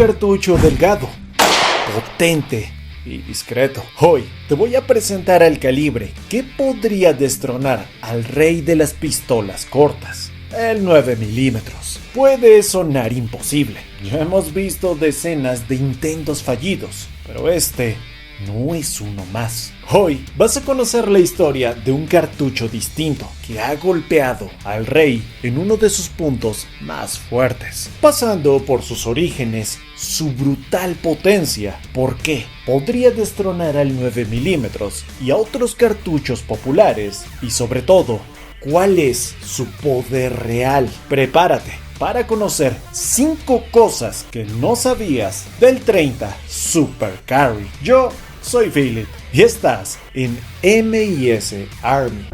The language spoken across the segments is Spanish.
cartucho delgado, potente y discreto. Hoy te voy a presentar al calibre que podría destronar al rey de las pistolas cortas, el 9 milímetros. Puede sonar imposible, ya hemos visto decenas de intentos fallidos, pero este no es uno más. Hoy vas a conocer la historia de un cartucho distinto que ha golpeado al rey en uno de sus puntos más fuertes, pasando por sus orígenes, su brutal potencia, por qué podría destronar al 9 milímetros y a otros cartuchos populares, y sobre todo, cuál es su poder real. Prepárate para conocer 5 cosas que no sabías del 30 Super Carry. Yo soy Philip y estás en MIS Army.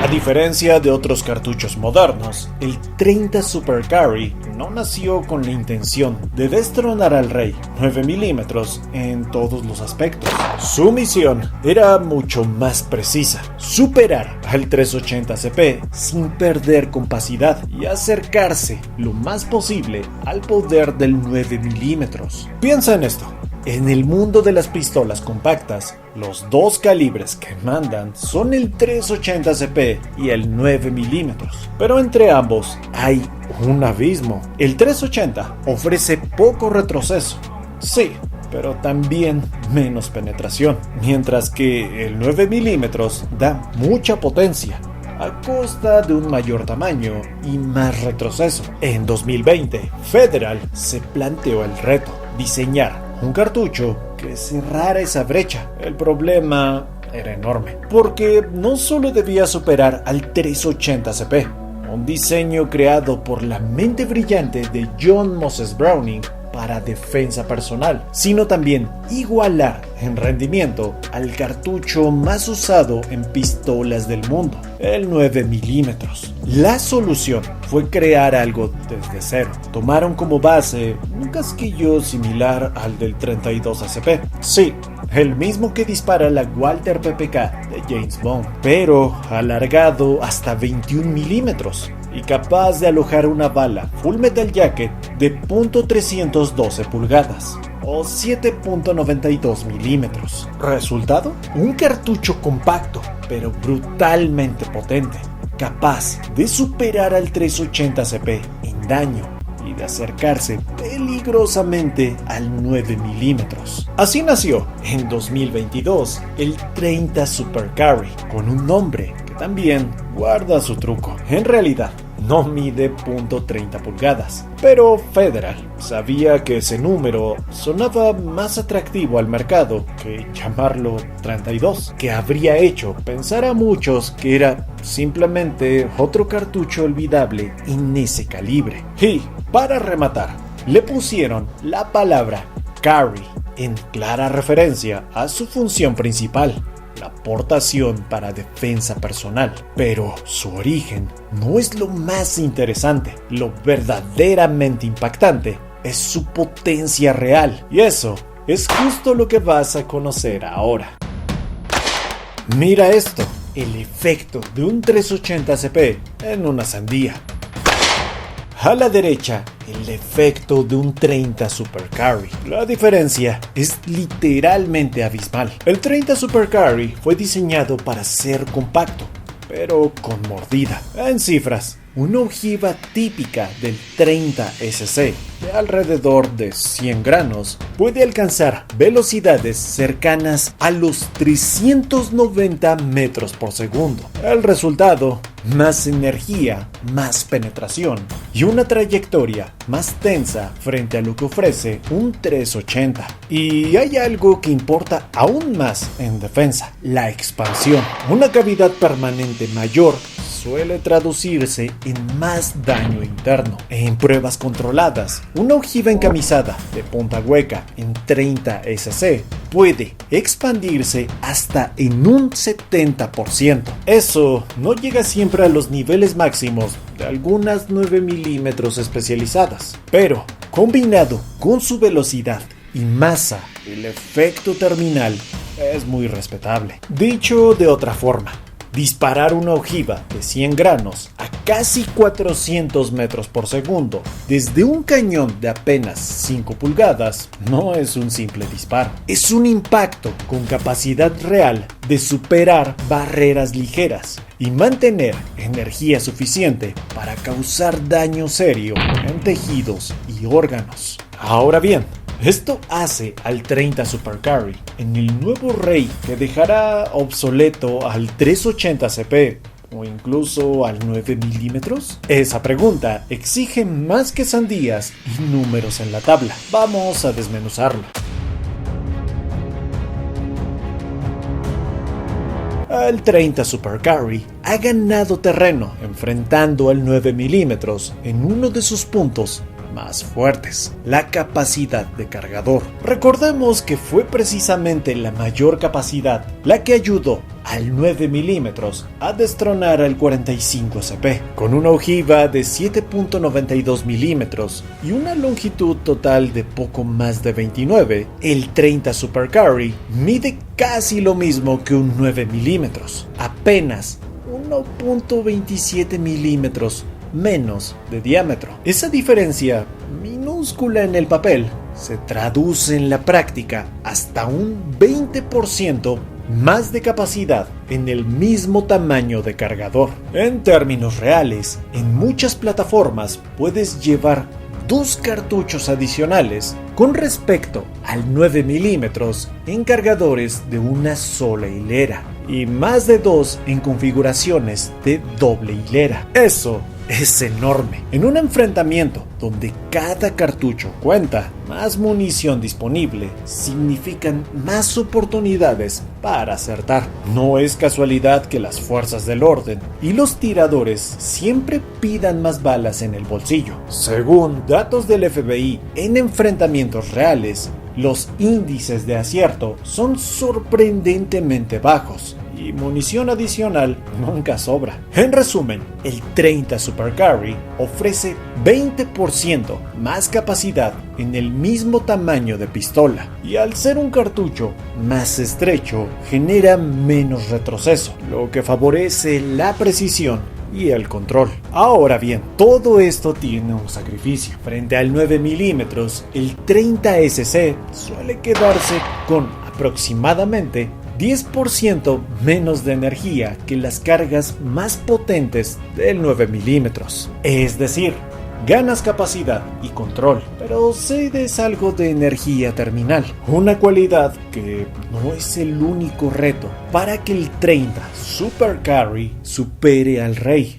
A diferencia de otros cartuchos modernos, el 30 Super Carry no nació con la intención de destronar al rey 9 milímetros en todos los aspectos. Su misión era mucho más precisa: superar al 380 CP sin perder capacidad y acercarse lo más posible al poder del 9 milímetros. Piensa en esto. En el mundo de las pistolas compactas, los dos calibres que mandan son el 380 CP y el 9 milímetros, pero entre ambos hay un abismo. El 380 ofrece poco retroceso, sí, pero también menos penetración, mientras que el 9 milímetros da mucha potencia a costa de un mayor tamaño y más retroceso. En 2020, Federal se planteó el reto: diseñar un cartucho que cerrara esa brecha. El problema era enorme, porque no solo debía superar al 380 CP, un diseño creado por la mente brillante de John Moses Browning para defensa personal, sino también igualar en rendimiento al cartucho más usado en pistolas del mundo, el 9 milímetros. La solución fue crear algo desde cero. Tomaron como base un casquillo similar al del 32 ACP. Sí, el mismo que dispara la Walther PPK de James Bond, pero alargado hasta 21 milímetros y capaz de alojar una bala Full Metal Jacket de .312 pulgadas o 7.92 milímetros. ¿Resultado? Un cartucho compacto, pero brutalmente potente, capaz de superar al 380 CP en daño y de acercarse peligrosamente al 9 milímetros. Así nació en 2022 el 30 Super Carry, con un nombre que también guarda su truco. En realidad, no mide .30 pulgadas, pero Federal sabía que ese número sonaba más atractivo al mercado que llamarlo 32, que habría hecho pensar a muchos que era simplemente otro cartucho olvidable en ese calibre. Y, para rematar, le pusieron la palabra carry, en clara referencia a su función principal: la aportación para defensa personal. Pero su origen no es lo más interesante. Lo verdaderamente impactante es su potencia real. Y eso es justo lo que vas a conocer ahora. Mira esto: el efecto de un 380 CP en una sandía. A la derecha, el efecto de un 30 Super Carry. La diferencia es literalmente abismal. El 30 Super Carry fue diseñado para ser compacto, pero con mordida. En cifras, una ojiva típica del 30 SC de alrededor de 100 granos puede alcanzar velocidades cercanas a los 390 metros por segundo. El resultado: más energía, más penetración y una trayectoria más tensa frente a lo que ofrece un 380. Y hay algo que importa aún más en defensa: la expansión. Una cavidad permanente mayor suele traducirse en más daño interno. En pruebas controladas, una ojiva encamisada de punta hueca en 30 SC puede expandirse hasta en un 70%. Eso no llega siempre a los niveles máximos de algunas 9 milímetros especializadas, pero combinado con su velocidad y masa, el efecto terminal es muy respetable. Dicho de otra forma, Disparar una ojiva de 100 granos a casi 400 metros por segundo desde un cañón de apenas 5 pulgadas no es un simple disparo. Es un impacto con capacidad real de superar barreras ligeras y mantener energía suficiente para causar daño serio en tejidos y órganos. Ahora bien, esto hace al 30 Super Carry en el nuevo Rey que dejará obsoleto al 380 CP o incluso al 9 milímetros. Esa pregunta exige más que sandías y números en la tabla. Vamos a desmenuzarlo. El 30 Super Carry ha ganado terreno enfrentando al 9 milímetros en uno de sus puntos más fuertes, la capacidad de cargador. Recordemos que fue precisamente la mayor capacidad la que ayudó al 9 milímetros a destronar al 45 CP, con una ojiva de 7.92 milímetros y una longitud total de poco más de 29. El 30 Super Carry mide casi lo mismo que un 9 milímetros, apenas 1.27 milímetros menos de diámetro. Esa diferencia, minúscula en el papel, se traduce en la práctica hasta un 20% más de capacidad en el mismo tamaño de cargador. En términos reales, en muchas plataformas puedes llevar 2 cartuchos adicionales con respecto al 9 milímetros en cargadores de una sola hilera y más de 2 en configuraciones de doble hilera. Eso es enorme. En un enfrentamiento donde cada cartucho cuenta, más munición disponible significan más oportunidades para acertar. No es casualidad que las fuerzas del orden y los tiradores siempre pidan más balas en el bolsillo. Según datos del FBI, en enfrentamientos reales, los índices de acierto son sorprendentemente bajos y munición adicional nunca sobra. En resumen, el 30 Super Carry ofrece 20% más capacidad en el mismo tamaño de pistola y al ser un cartucho más estrecho genera menos retroceso, lo que favorece la precisión y el control. Ahora bien, todo esto tiene un sacrificio. Frente al 9 milímetros, el 30SC suele quedarse con aproximadamente 10% menos de energía que las cargas más potentes del 9 milímetros. Es decir, ganas capacidad y control, pero cedes algo de energía terminal, una cualidad que no es el único reto para que el 30 Super Carry supere al Rey.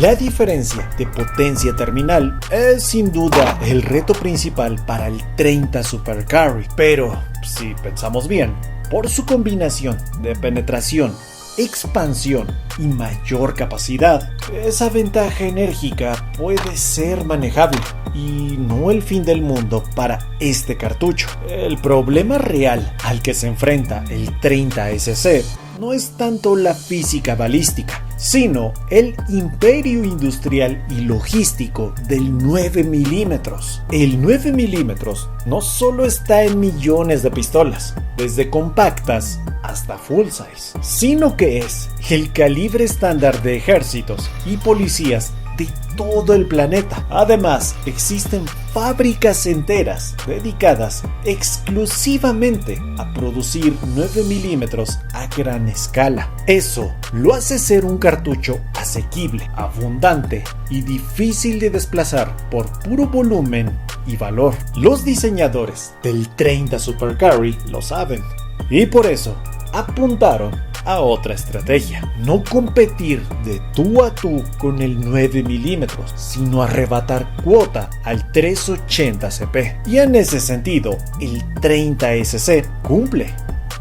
La diferencia de potencia terminal es sin duda el reto principal para el 30 Super Carry, pero si pensamos bien, por su combinación de penetración, expansión y mayor capacidad, esa ventaja enérgica puede ser manejable y no el fin del mundo para este cartucho. El problema real al que se enfrenta el 30SC no es tanto la física balística, sino el imperio industrial y logístico del 9 milímetros. El 9 milímetros no solo está en millones de pistolas, desde compactas hasta full size, sino que es el calibre estándar de ejércitos y policías de todo el planeta. Además, existen fábricas enteras dedicadas exclusivamente a producir 9 milímetros a gran escala. Eso lo hace ser un cartucho asequible, abundante y difícil de desplazar por puro volumen y valor. Los diseñadores del 30 Super Carry lo saben y por eso apuntaron a otra estrategia: no competir de tú a tú con el 9 milímetros, sino arrebatar cuota al 380 CP. Y en ese sentido, el 30SC cumple.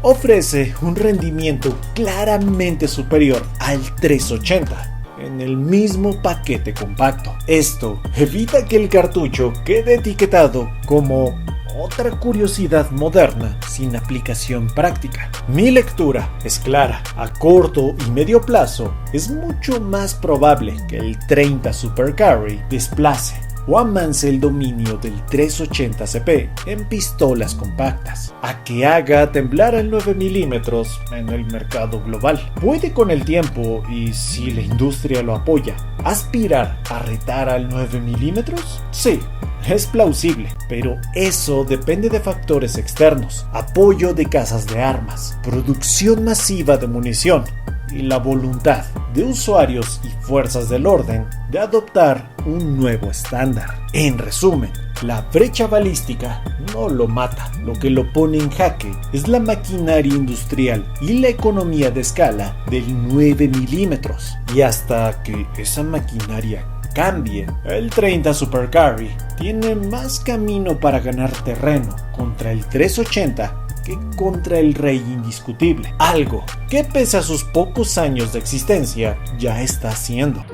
Ofrece un rendimiento claramente superior al 380 en el mismo paquete compacto. Esto evita que el cartucho quede etiquetado como otra curiosidad moderna sin aplicación práctica. Mi lectura es clara: a corto y medio plazo es mucho más probable que el 30 Super Carry desplace o amance el dominio del 380 CP en pistolas compactas, a que haga temblar al 9 milímetros en el mercado global. Puede con el tiempo, y si la industria lo apoya, aspirar a retar al 9 milímetros. Sí, es plausible, pero eso depende de factores externos: apoyo de casas de armas, producción masiva de munición y la voluntad de usuarios y fuerzas del orden de adoptar un nuevo estándar. En resumen, la brecha balística no lo mata, lo que lo pone en jaque es la maquinaria industrial y la economía de escala del 9 milímetros. Y hasta que esa maquinaria cambie, el 30 Super Carry tiene más camino para ganar terreno contra el 380 que contra el rey indiscutible, algo que pese a sus pocos años de existencia ya está haciendo.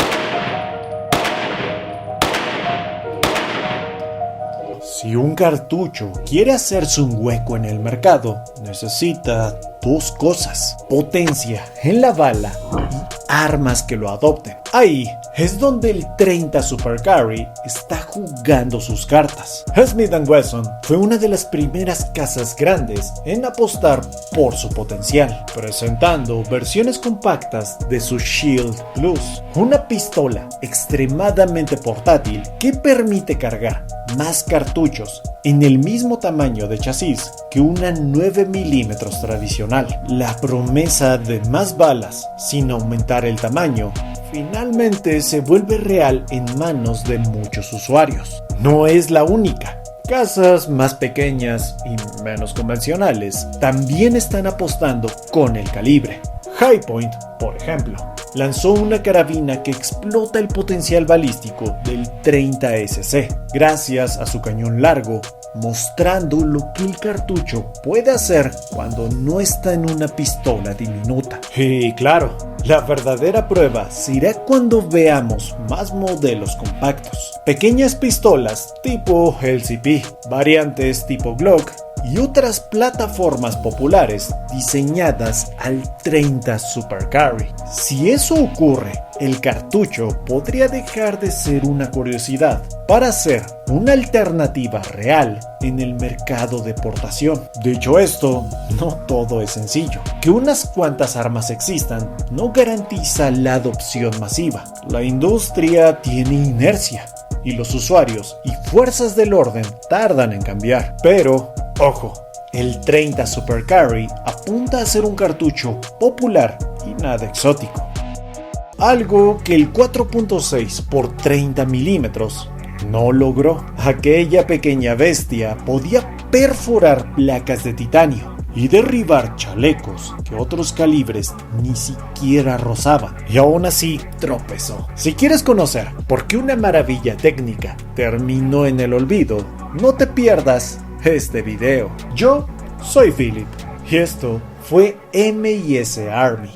Si un cartucho quiere hacerse un hueco en el mercado, necesita dos cosas: potencia en la bala y armas que lo adopten. Ahí es donde el 30 Super Carry está jugando sus cartas. Smith & Wesson fue una de las primeras casas grandes en apostar por su potencial, presentando versiones compactas de su Shield Plus, una pistola extremadamente portátil que permite cargar más cartuchos en el mismo tamaño de chasis que una 9 milímetros tradicional. La promesa de más balas sin aumentar el tamaño finalmente se vuelve real en manos de muchos usuarios. No es la única. Casas más pequeñas y menos convencionales también están apostando con el calibre. Hi-Point, por ejemplo, lanzó una carabina que explota el potencial balístico del 30SC gracias a su cañón largo, mostrando lo que el cartucho puede hacer cuando no está en una pistola diminuta. Y claro, la verdadera prueba será cuando veamos más modelos compactos, pequeñas pistolas tipo LCP, variantes tipo Glock y otras plataformas populares diseñadas al 30 Super Carry. Si eso ocurre, el cartucho podría dejar de ser una curiosidad para ser una alternativa real en el mercado de portación. Dicho esto, no todo es sencillo. Que unas cuantas armas existan no garantiza la adopción masiva. La industria tiene inercia y los usuarios y fuerzas del orden tardan en cambiar. Pero ojo, el 30 Super Carry apunta a ser un cartucho popular y nada exótico. Algo que el 4.6 por 30 milímetros no logró. Aquella pequeña bestia podía perforar placas de titanio y derribar chalecos que otros calibres ni siquiera rozaban, y aún así tropezó. Si quieres conocer por qué una maravilla técnica terminó en el olvido, no te pierdas este video. Yo soy Philip y esto fue MIS Army.